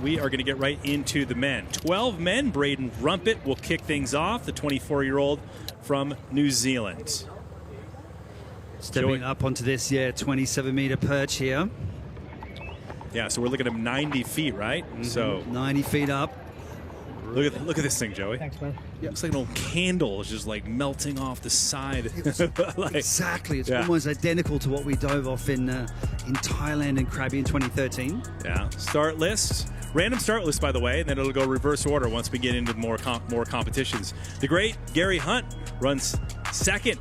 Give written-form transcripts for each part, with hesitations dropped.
we are going to get right into the men. 12 men. Braden Rumpit will kick things off, the 24-year-old from New Zealand. Stepping up onto this, 27-meter perch here. Yeah, so we're looking at 90 feet, right? So 90 feet up. Look at this thing, Joey. Thanks, man. It looks like an old candle. It's just like melting off the side. Exactly. It's almost identical to what we dove off in Thailand and Krabi in 2013. Yeah. Start list. Random start list, by the way, and then it'll go reverse order once we get into more competitions. The great Gary Hunt runs second.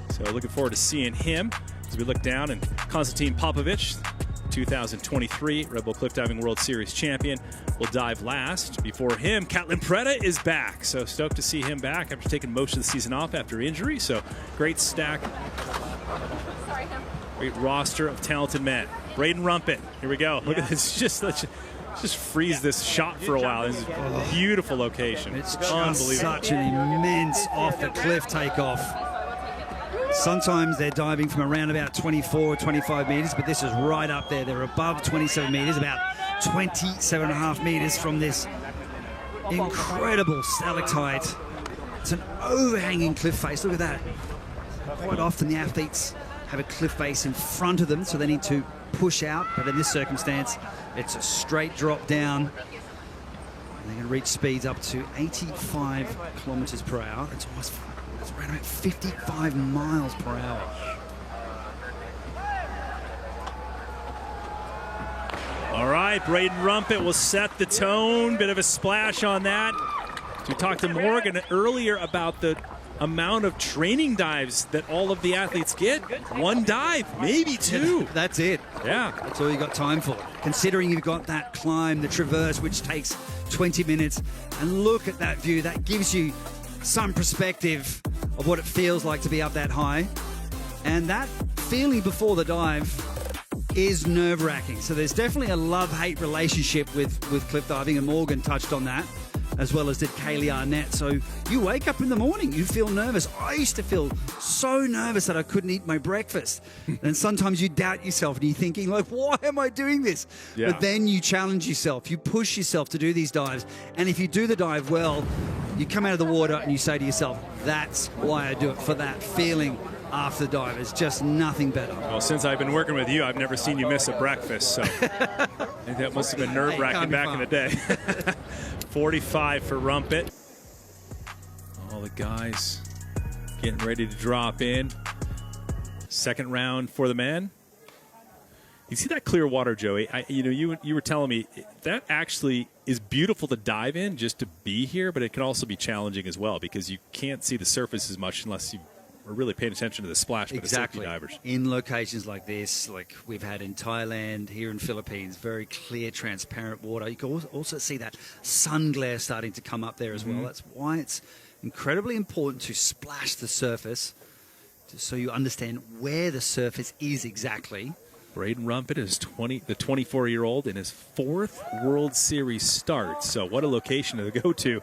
So looking forward to seeing him as we look down. And Konstantin Popovich, 2023 Red Bull Cliff Diving World Series champion, will dive last. Before him, Catlin Preda is back. So stoked to see him back after taking most of the season off after injury. So great stack. Great roster of talented men. Braden Rumpit. Here we go. Look at this. Let's just freeze this shot for a while. This is a beautiful location. It's unbelievable. Such an immense off the cliff takeoff. Sometimes they're diving from around about 24, 25 meters, but this is right up there. They're above 27 meters, about 27.5 meters from this incredible stalactite. It's an overhanging cliff face. Look at that. Quite often the athletes have a cliff face in front of them, so they need to push out. But in this circumstance, it's a straight drop down. And they're going to reach speeds up to 85 kilometers per hour. It's around about 55 miles per hour. All right, Braden Rumpit will set the tone. Bit of a splash on that. We talked to Morgan earlier about the amount of training dives that all of the athletes get. One dive, maybe two. That's it. Yeah. That's all you got time for. Considering you've got that climb, the traverse, which takes 20 minutes. And look at that view. That gives you some perspective of what it feels like to be up that high. And that feeling before the dive is nerve-wracking. So there's definitely a love-hate relationship with cliff diving, and Morgan touched on that, as well as did Kaylee Arnett. So you wake up in the morning, you feel nervous. I used to feel so nervous that I couldn't eat my breakfast. And sometimes you doubt yourself and you're thinking, like, why am I doing this? Yeah. But then you challenge yourself, you push yourself to do these dives. And if you do the dive well, you come out of the water and you say to yourself, that's why I do it, for that feeling after the dive. It's just nothing better. Well, since I've been working with you, I've never seen you miss a breakfast, so I think that must have been nerve-wracking back in the day. 45 for Rumpit. All the guys getting ready to drop in. Second round for the men. You see that clear water, Joey? You were telling me that actually is beautiful to dive in, just to be here, but it can also be challenging as well because you can't see the surface as much unless you are really paying attention to the splash by the safety divers. In locations like this, like we've had in Thailand, here in Philippines, very clear, transparent water. You can also see that sun glare starting to come up there as well. That's why it's incredibly important to splash the surface so you understand where the surface is exactly. Braden Rumpit is the 24-year-old in his fourth World Series start. So what a location to go to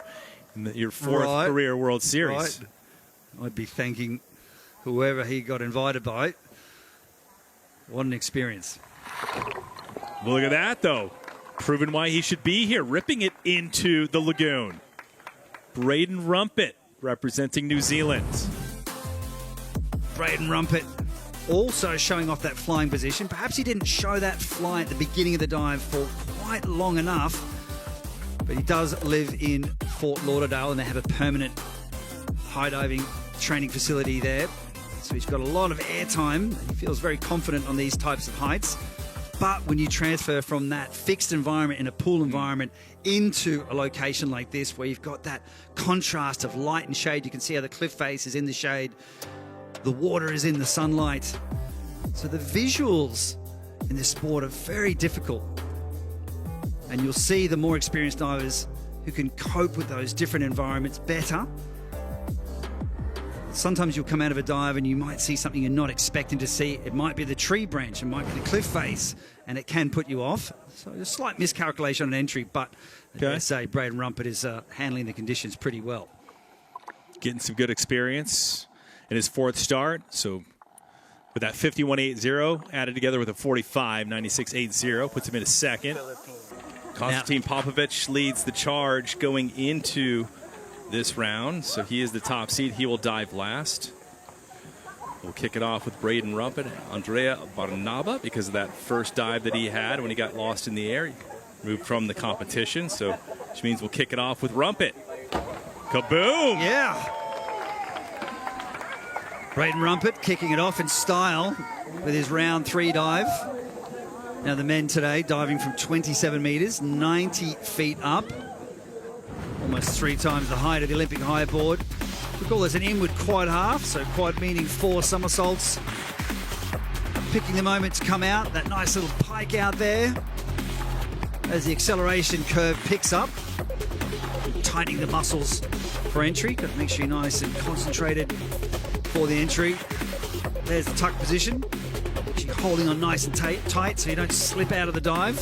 in your fourth career World Series. Right. I'd be thanking whoever he got invited by. What an experience. Well, look at that, though. Proving why he should be here, ripping it into the lagoon. Braden Rumpit representing New Zealand. Braden Rumpit also showing off that flying position. Perhaps he didn't show that fly at the beginning of the dive for quite long enough, but he does live in Fort Lauderdale and they have a permanent high diving training facility there. So he's got a lot of airtime. He feels very confident on these types of heights. But when you transfer from that fixed environment in a pool environment into a location like this where you've got that contrast of light and shade, you can see how the cliff face is in the shade, the water is in the sunlight. So the visuals in this sport are very difficult. And you'll see the more experienced divers who can cope with those different environments better. Sometimes you'll come out of a dive and you might see something you're not expecting to see. It might be the tree branch, it might be the cliff face, and it can put you off. So a slight miscalculation on entry, but I say Braden Rumpit is handling the conditions pretty well. Getting some good experience in his fourth start. So with that 51.80 added together with a 45, 96.80, puts him in a second. Konstantin Popovich leads the charge going into this round, so he is the top seed. He will dive last. We'll kick it off with Braden Rumpit, Andrea Barnaba, because of that first dive that he had when he got lost in the air. He moved from the competition, so which means we'll kick it off with Rumpit. Kaboom! Yeah. Braden Rumpit kicking it off in style with his round 3 dive. Now the men today diving from 27 meters, 90 feet up. Almost 3 times the height of the Olympic high board. We call this an inward quad half, so quad meaning 4 somersaults. Picking the moment to come out, that nice little pike out there. As the acceleration curve picks up, tightening the muscles for entry. Got to make sure you're nice and concentrated for the entry. There's the tuck position. Actually holding on nice and tight so you don't slip out of the dive.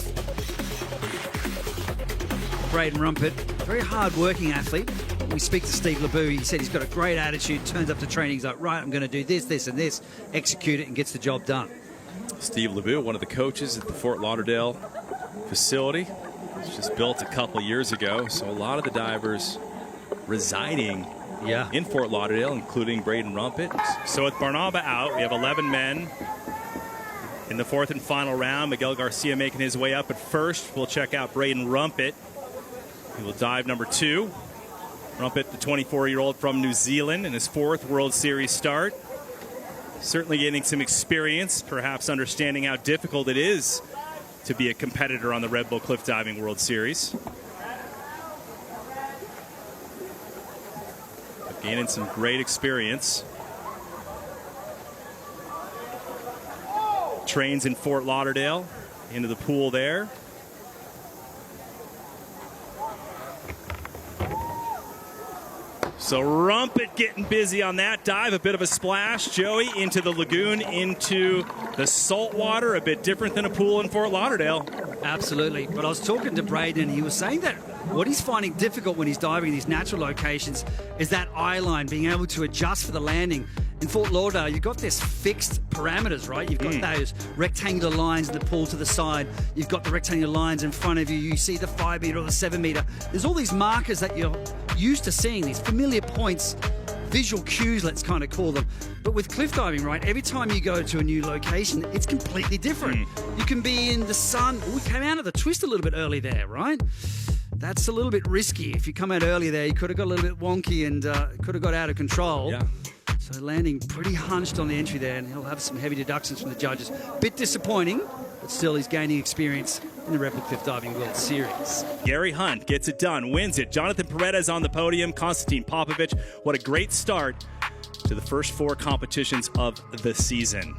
Braden Rumpit, very hard-working athlete. When we speak to Steve LeBou, he said he's got a great attitude, turns up to training, he's like, right, I'm going to do this, this, and this, execute it, and gets the job done. Steve LeBou, one of the coaches at the Fort Lauderdale facility. It's just built a couple years ago, so a lot of the divers residing in Fort Lauderdale, including Braden Rumpit. So with Barnaba out, we have 11 men in the 4th and final round. Miguel Garcia making his way up at first. We'll check out Braden Rumpit. He will dive number 2. Rumpit, the 24-year-old from New Zealand, in his 4th World Series start. Certainly gaining some experience, perhaps understanding how difficult it is to be a competitor on the Red Bull Cliff Diving World Series. But gaining some great experience. Trains in Fort Lauderdale, into the pool there. So Rumpit getting busy on that dive. A bit of a splash, Joey, into the lagoon, into the salt water. A bit different than a pool in Fort Lauderdale. Absolutely. But I was talking to Braden, and he was saying that what he's finding difficult when he's diving in these natural locations is that eye line, being able to adjust for the landing. In Fort Lauderdale, you've got this fixed parameters, right? You've got those rectangular lines in the pool to the side. You've got the rectangular lines in front of you. You see the 5 meter or the 7 meter. There's all these markers that you're used to seeing, these familiar points, visual cues, let's kind of call them. But with cliff diving, right, every time you go to a new location, it's completely different. You can be in the sun. We came out of the twist a little bit early there, right? That's a little bit risky. If you come out earlier there, you could have got a little bit wonky and could have got out of control. Yeah. So landing pretty hunched on the entry there, and he'll have some heavy deductions from the judges. Bit disappointing, but still he's gaining experience in the Red Bull Cliff Diving World Series. Gary Hunt gets it done, wins it. Jonathan Paredes on the podium. Konstantin Popovich. What a great start to the first 4 competitions of the season.